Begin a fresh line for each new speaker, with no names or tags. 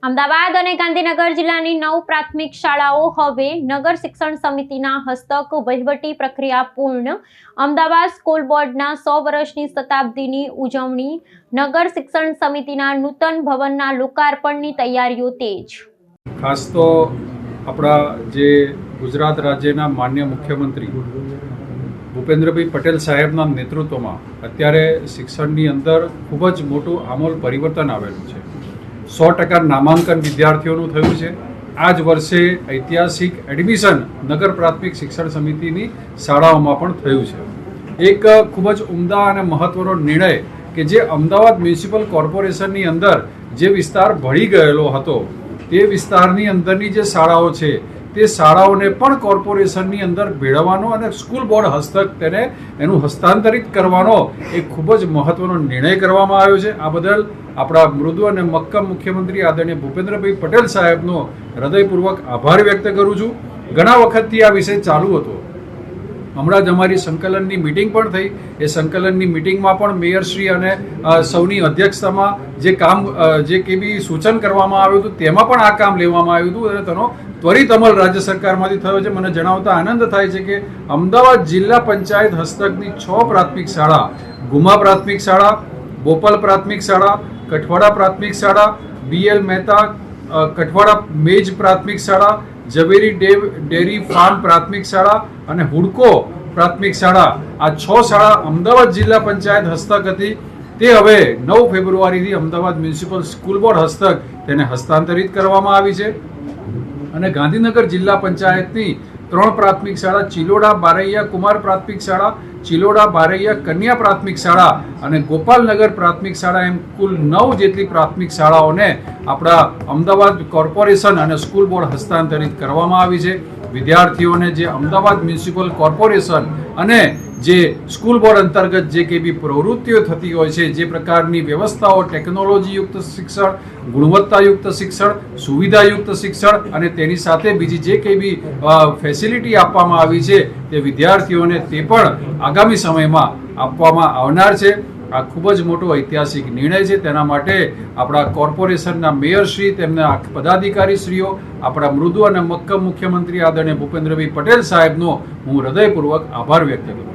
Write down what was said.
અમદાવાદ અને ગાંધીનગર જિલ્લાની 9 પ્રાથમિક શાળાઓ હવે નગર શિક્ષણ સમિતિના હસ્તક વહીવટી પ્રક્રિયા પૂર્ણ. અમદાવાદ સ્કૂલ બોર્ડના 100 વર્ષની શતાબ્દીની ઉજવણી. નગર શિક્ષણ સમિતિના નૂતન ભવનના લોકાર્પણની તૈયારીઓ તેજ.
ખાસ તો આપણા જે ગુજરાત રાજ્યના માન્ય મુખ્યમંત્રી ભૂપેન્દ્રભાઈ પટેલ સાહેબના નેતૃત્વમાં અત્યારે શિક્ષણની અંદર ખૂબ જ મોટું આમૂલ પરિવર્તન આવેલું છે. 100% નામાંકન વિદ્યાર્થીઓનું થયું છે. આ જ વર્ષે ઐતિહાસિક એડમિશન નગર પ્રાથમિક શિક્ષણ સમિતિની શાળાઓમાં પણ થયું છે. એક ખૂબ જ ઉમદા અને મહત્વનો નિર્ણય કે જે અમદાવાદ મ્યુનિસિપલ કોર્પોરેશનની અંદર જે વિસ્તાર ભળી ગયેલો હતો તે વિસ્તારની અંદરની જે શાળાઓ છે તે શાળાઓને પણ કોર્પોરેશનની અંદર ભેળવવાનો અને સ્કૂલ બોર્ડ હસ્તક તેને એનું હસ્તાંતરિત કરવાનો એક ખૂબ જ મહત્વનો નિર્ણય કરવામાં આવ્યો છે. આ બદલ આપણા મૃદુ અને મક્કમ મુખ્યમંત્રી આદરણીય ભૂપેન્દ્રભાઈ પટેલ સાહેબનો હૃદયપૂર્વક આભાર વ્યક્ત કરું છું. ઘણા વખતથી આ વિષય ચાલુ હતો. હમણાં જ અમારી સંકલનની મિટિંગ પણ થઈ. એ સંકલનની મિટિંગમાં પણ મેયરશ્રી અને સૌની અધ્યક્ષતામાં જે બી સૂચન કરવામાં આવ્યું હતું તેમાં પણ આ કામ લેવામાં આવ્યું હતું અને તેનો ત્વરિત અમલ રાજ્ય સરકારમાંથી થયો છે. મને જણાવતા આનંદ થાય છે કે અમદાવાદ જિલ્લા પંચાયત હસ્તકની 6 પ્રાથમિક શાળા, ગુમા પ્રાથમિક શાળા, બોપલ પ્રાથમિક શાળા, કઠવાડા પ્રાથમિક શાળા, BL મહેતા કઠવાડા મેજ પ્રાથમિક શાળા, ઝવેરી ડેરી ફાર્મ પ્રાથમિક શાળા અને હુડકો પ્રાથમિક શાળા, આ 6 શાળા અમદાવાદ જિલ્લા પંચાયત હસ્તક હતી. તે હવે 9 ફેબ્રુઆરીથી અમદાવાદ મ્યુનિસિપલ સ્કૂલ બોર્ડ હસ્તક તેને હસ્તાંતરિત કરવામાં આવી છે. અને ગાંધીનગર જિલ્લા પંચાયતની 3 પ્રાથમિક શાળા, ચિલોડા બારૈયા કુમાર પ્રાથમિક શાળા, ચિલોડા બારૈયા કન્યા પ્રાથમિક શાળા અને ગોપાલનગર પ્રાથમિક શાળા એમ કુલ 9 જેટલી પ્રાથમિક શાળાઓને આપણા અમદાવાદ કોર્પોરેશન અને સ્કૂલ બોર્ડ હસ્તાંતરિત કરવામાં આવી છે. વિદ્યાર્થીઓને જે અમદાવાદ મ્યુનિસિપલ કોર્પોરેશન અને જે સ્કૂલ બોર્ડ અંતર્ગત જે કંઈ બી પ્રવૃત્તિઓ થતી હોય છે, જે પ્રકારની વ્યવસ્થાઓ, ટેકનોલોજીયુક્ત શિક્ષણ, ગુણવત્તાયુક્ત શિક્ષણ, સુવિધાયુક્ત શિક્ષણ અને તેની સાથે બીજી જે કંઈ બી ફેસિલિટી આપવામાં આવી છે તે વિદ્યાર્થીઓને તે પણ આગામી સમયમાં આપવામાં આવનાર છે. આ ખૂબ જ મોટો ઐતિહાસિક નિર્ણય છે. તેના માટે આપણા કોર્પોરેશનના મેયરશ્રી, તેમના પદાધિકારીશ્રીઓ, આપણા મૃદુ અને મક્કમ મુખ્યમંત્રી આદરણીય ભૂપેન્દ્રભાઈ પટેલ સાહેબનો હું હૃદયપૂર્વક આભાર વ્યક્ત કરું છું.